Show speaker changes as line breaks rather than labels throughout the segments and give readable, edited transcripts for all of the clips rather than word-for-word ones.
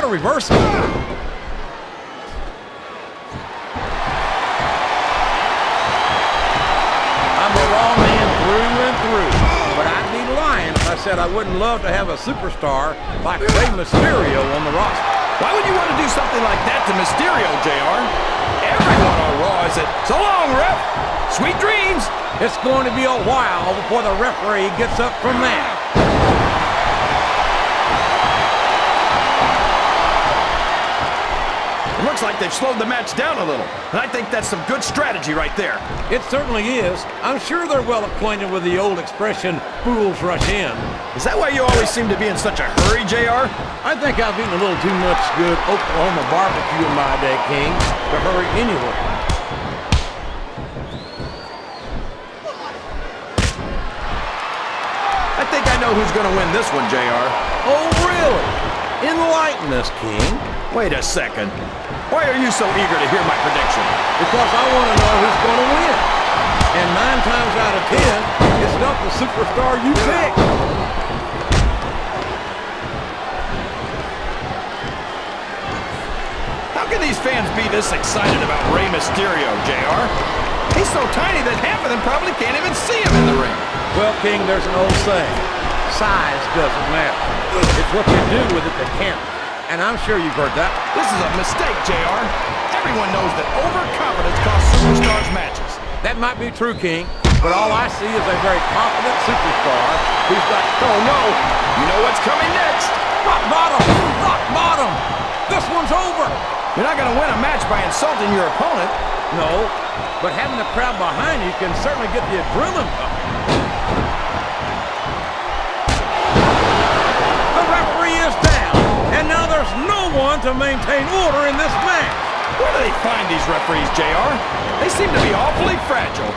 a reversal? I'm a raw man through and through, but I'd be lying if I said I wouldn't love to have a superstar like Rey Mysterio on the roster.
Why would you want to do something like that to Mysterio, JR? Everyone on Raw is it. So long, ref. Sweet dreams.
It's going to be a while before the referee gets up from that.
It looks like they've slowed the match down a little, and I think that's some good strategy right there.
It certainly is. I'm sure they're well acquainted with the old expression, fools rush in.
Is that why you always seem to be in such a hurry, JR?
I think I've eaten a little too much good Oklahoma barbecue in my day, King, to hurry anywhere.
I think I know who's going to win this one, JR.
Oh, really? Enlighten us, King.
Wait a second. Why are you so eager to hear my prediction?
Because I want to know who's going to win. And 9 times out of 10, it's not the superstar you pick.
How can these fans be this excited about Rey Mysterio, JR? He's so tiny that half of them probably can't even see him in the ring.
Well, King, there's an old saying. Size doesn't matter. It's what you do with it that counts. And I'm sure you've heard that.
This is a mistake, JR. Everyone knows that overconfidence costs superstars matches.
That might be true, King, but all I see is a very confident superstar who's got...
Oh, no. You know what's coming next.
Rock bottom! Rock bottom! This one's over!
You're not going to win a match by insulting your opponent.
No, but having the crowd behind you can certainly get the adrenaline pumping. The referee is down, and now there's no one to maintain order in this match.
Where do they find these referees, JR? They seem to be awfully fragile.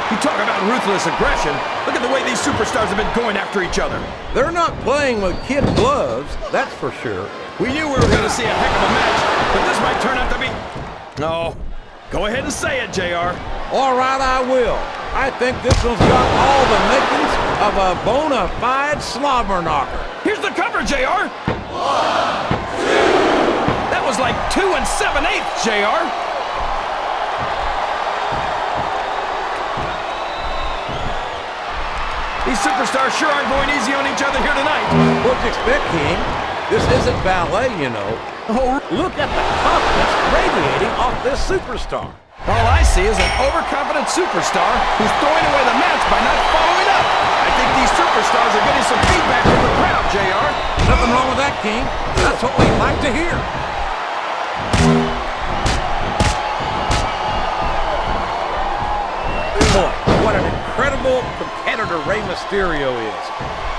You talk about ruthless aggression. Look at the way these superstars have been going after each other.
They're not playing with kid gloves, that's for sure.
We knew we were going to see a heck of a match, but this might turn out to be... No. Go ahead and say it, JR.
All right, I will. I think this one's got all the makings of a bona fide slobber knocker.
Here's the cover, JR. 1, 2. That was like 2 7/8, JR. These superstars sure aren't going easy on each other here tonight.
What'd you expect, King? This isn't ballet, you know.
Oh,
look at the confidence radiating off this superstar.
All I see is an overconfident superstar who's throwing away the match by not following up. I think these superstars are getting some feedback from the crowd, JR.
Nothing wrong with that, King. That's what we'd like to hear. Boy, what an incredible competitor Rey Mysterio is.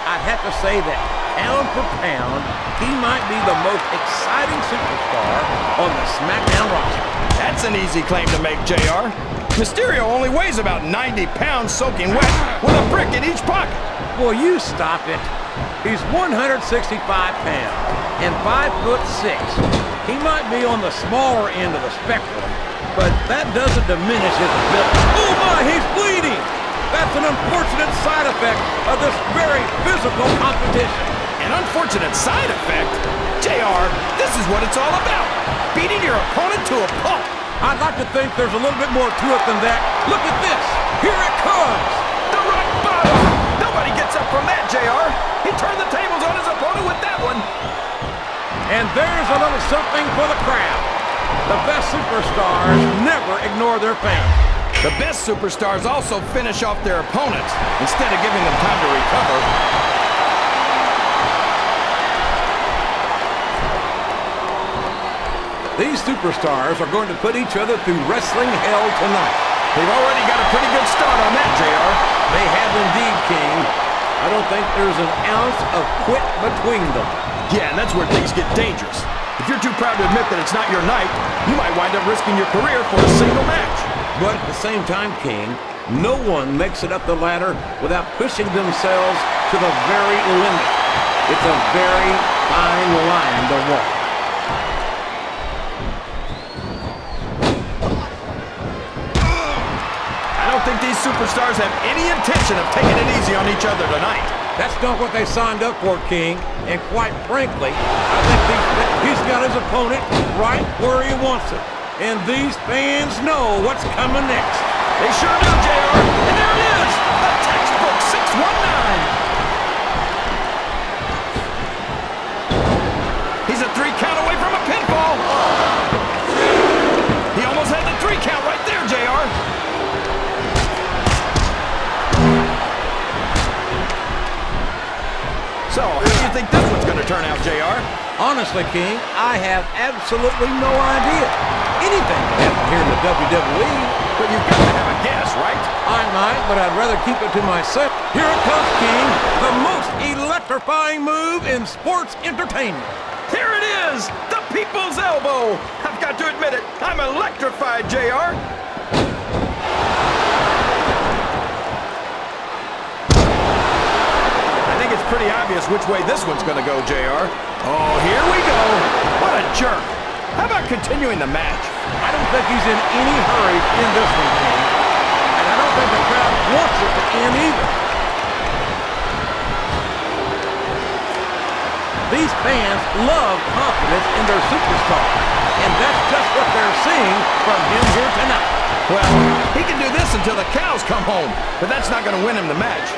I'd have to say that pound for pound, he might be the most exciting superstar on the SmackDown roster.
That's an easy claim to make, JR. Mysterio only weighs about 90 pounds soaking wet with a brick in each pocket.
Well, you stop it. He's 165 pounds and 5'6". He might be on the smaller end of the spectrum, but that doesn't diminish his ability. Oh my, he's bleeding! That's an unfortunate side effect of this very physical competition.
An unfortunate side effect? JR, this is what it's all about. Beating your opponent to a pulp.
I'd like to think there's a little bit more to it than that. Look at this. Here it comes.
The rock bottom. Nobody gets up from that, JR. He turned the tables on his opponent with that one.
And there's a little something for the crowd. The best superstars never ignore their fans.
The best superstars also finish off their opponents instead of giving them time to recover.
These superstars are going to put each other through wrestling hell tonight.
They've already got a pretty good start on that, JR.
They have indeed, King. I don't think there's an ounce of quit between them.
Yeah, and that's where things get dangerous. If you're too proud to admit that it's not your night, you might wind up risking your career for a single match.
But at the same time, King, no one makes it up the ladder without pushing themselves to the very limit. It's a very fine line to walk.
think these superstars have any intention of taking it easy on each other tonight.
That's not what they signed up for, King. And quite frankly, I think he's got his opponent right where he wants it. And these fans know what's coming next.
They sure do, JR. And there it is, a textbook 619. He's a 3 count away from a pinfall. He almost had the 3 count right there, JR. So, how do you think this one's going to turn out, JR?
Honestly, King, I have absolutely no idea. Anything can happen here in the WWE.
But you've got to have a guess, right?
I might, but I'd rather keep it to myself. Here it comes, King. The most electrifying move in sports entertainment.
Here it is, the people's elbow. I've got to admit it, I'm electrified, JR. I think it's pretty obvious which way this one's going to go, JR. Oh, here we go. What a jerk. How about continuing the match?
I don't think he's in any hurry in this one, King. And I don't think the crowd wants it to end either. These fans love confidence in their superstar. And that's just what they're seeing from him here tonight.
Well, he can do this until the cows come home, but that's not going to win him the match.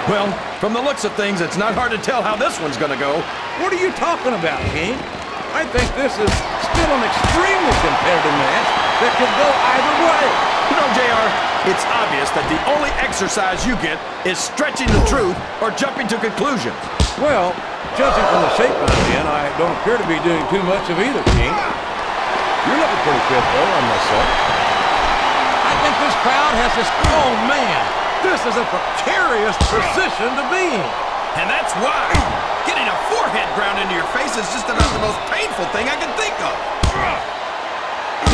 Well, from the looks of things, it's not hard to tell how this one's going to go.
What are you talking about, King? I think this is still an extremely competitive match that could go either way.
You know, JR, it's obvious that the only exercise you get is stretching the truth or jumping to conclusions.
Well, judging from the shape I'm in, I don't appear to be doing too much of either, King. You're looking pretty fit, though, I must say. I think this crowd has this, oh, man, this is a precarious position to be in.
And that's why getting a forehead ground into your face is just about the most painful thing I can think of.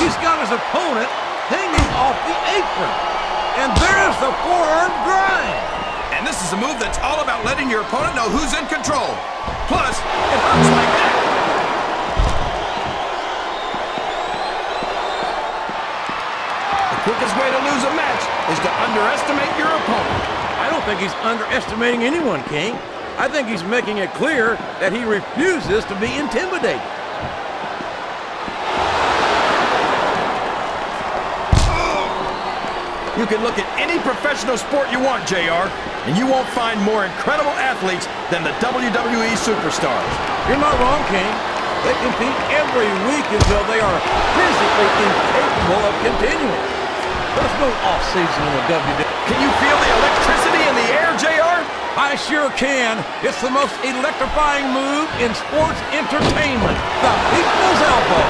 He's got his opponent hanging off the apron. And there's the forearm grind.
And this is a move that's all about letting your opponent know who's in control. Plus, it hurts like that. The quickest way to lose a match is to underestimate your opponent.
I don't think he's underestimating anyone, King. I think he's making it clear that he refuses to be intimidated.
You can look at any professional sport you want, JR, and you won't find more incredible athletes than the WWE superstars.
You're not wrong, King. They compete every week until they are physically incapable of continuing. There's no off-season in the WWE.
Can you feel the electricity in the air, JR?
I sure can. It's the most electrifying move in sports entertainment. The people's elbow.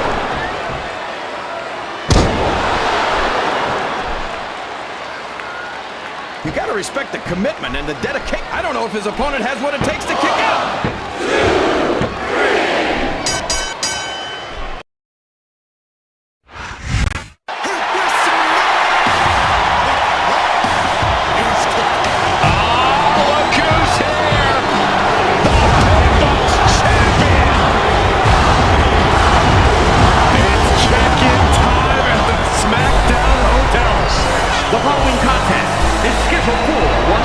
You got to respect the commitment and the dedication. I don't know if his opponent has what it takes to kick out.
The following contest is scheduled for one